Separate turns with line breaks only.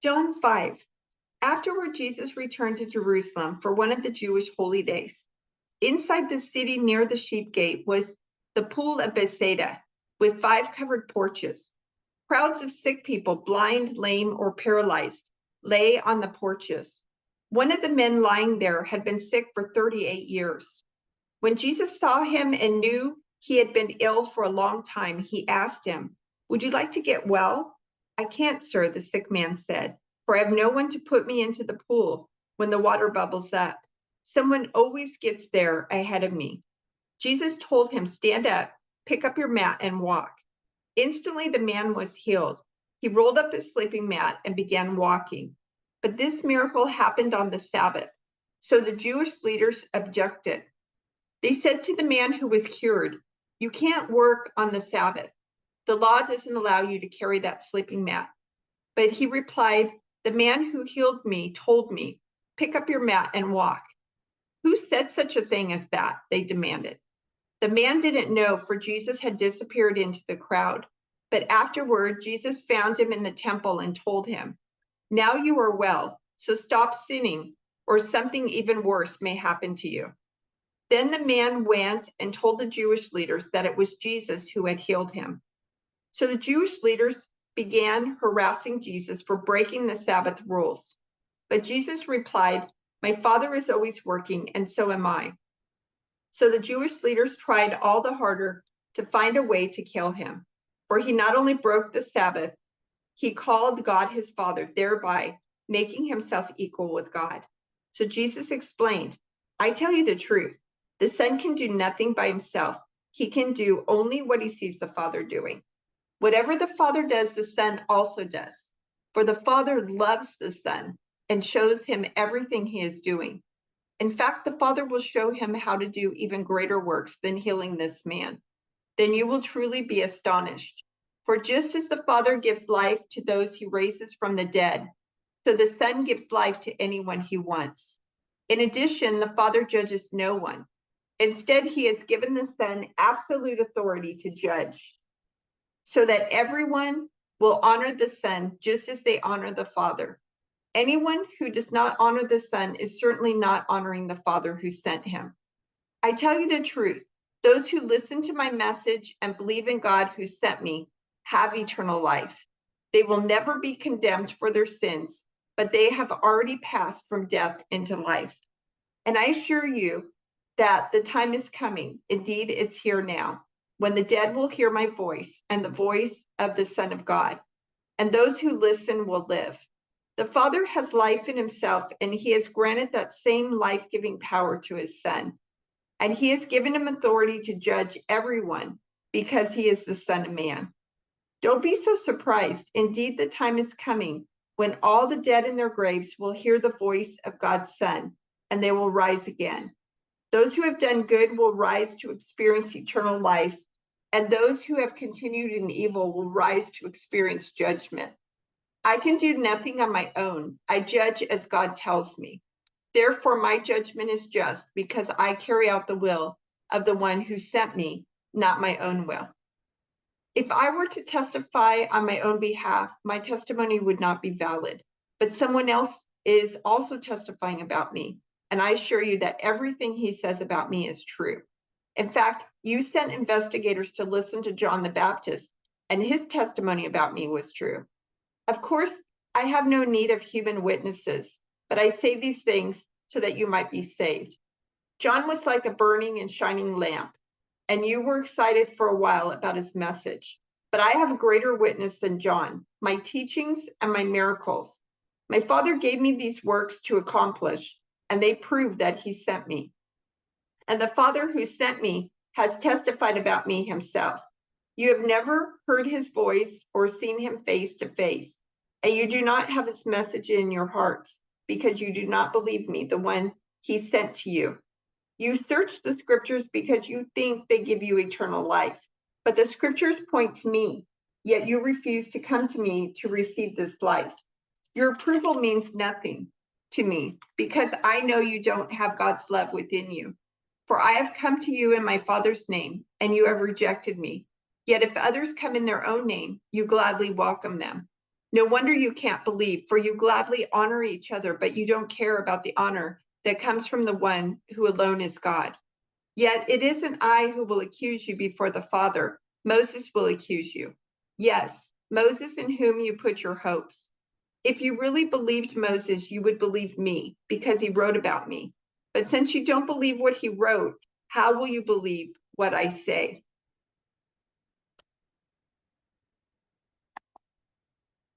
John 5. Afterward, Jesus returned to Jerusalem for one of the Jewish holy days. Inside the city near the sheep gate was the pool of Bethesda, with 5 covered porches. Crowds of sick people, blind, lame, or paralyzed, lay on the porches. One of the men lying there had been sick for 38 years. When Jesus saw him and knew he had been ill for a long time, he asked him, "Would you like to get well?" "I can't, sir," the sick man said, "for I have no one to put me into the pool when the water bubbles up. Someone always gets there ahead of me." Jesus told him, "Stand up, pick up your mat, and walk." Instantly, the man was healed. He rolled up his sleeping mat and began walking. But this miracle happened on the Sabbath. So the Jewish leaders objected. They said to the man who was cured, "You can't work on the Sabbath. The law doesn't allow you to carry that sleeping mat." But he replied, "The man who healed me told me, 'Pick up your mat and walk.'" "Who said such a thing as that?" they demanded. The man didn't know, for Jesus had disappeared into the crowd. But afterward, Jesus found him in the temple and told him, "Now you are well, so stop sinning, or something even worse may happen to you." Then the man went and told the Jewish leaders that it was Jesus who had healed him. So the Jewish leaders began harassing Jesus for breaking the Sabbath rules. But Jesus replied, "My Father is always working, and so am I." So the Jewish leaders tried all the harder to find a way to kill him. For he not only broke the Sabbath, he called God his Father, thereby making himself equal with God. So Jesus explained, "I tell you the truth. The Son can do nothing by himself. He can do only what he sees the Father doing. Whatever the Father does, the Son also does. For the Father loves the Son and shows him everything he is doing. In fact, the Father will show him how to do even greater works than healing this man. Then you will truly be astonished. For just as the Father gives life to those he raises from the dead, so the Son gives life to anyone he wants. In addition, the Father judges no one. Instead, he has given the Son absolute authority to judge, so that everyone will honor the Son just as they honor the Father. Anyone who does not honor the Son is certainly not honoring the Father who sent him. I tell you the truth, those who listen to my message and believe in God who sent me have eternal life. They will never be condemned for their sins, but they have already passed from death into life. And I assure you that the time is coming, indeed it's here now, when the dead will hear my voice and the voice of the Son of God, and those who listen will live. The Father has life in himself, and he has granted that same life-giving power to his Son. And he has given him authority to judge everyone because he is the Son of Man. Don't be so surprised. Indeed, the time is coming when all the dead in their graves will hear the voice of God's Son, and they will rise again. Those who have done good will rise to experience eternal life, and those who have continued in evil will rise to experience judgment. I can do nothing on my own. I judge as God tells me. Therefore, my judgment is just because I carry out the will of the one who sent me, not my own will. If I were to testify on my own behalf, my testimony would not be valid, but someone else is also testifying about me, and I assure you that everything he says about me is true. In fact, you sent investigators to listen to John the Baptist, and his testimony about me was true. Of course, I have no need of human witnesses, but I say these things so that you might be saved. John was like a burning and shining lamp, and you were excited for a while about his message. But I have a greater witness than John, my teachings and my miracles. My Father gave me these works to accomplish, and they prove that he sent me. And the Father who sent me has testified about me himself. You have never heard his voice or seen him face to face, and you do not have his message in your hearts because you do not believe me, the one he sent to you. You search the scriptures because you think they give you eternal life, but the scriptures point to me, yet you refuse to come to me to receive this life. Your approval means nothing to me because I know you don't have God's love within you. For I have come to you in my Father's name, and you have rejected me. Yet if others come in their own name, you gladly welcome them. No wonder you can't believe, for you gladly honor each other, but you don't care about the honor that comes from the one who alone is God. Yet it isn't I who will accuse you before the Father. Moses will accuse you. Yes, Moses in whom you put your hopes. If you really believed Moses, you would believe me, because he wrote about me. But since you don't believe what he wrote, how will you believe what I say?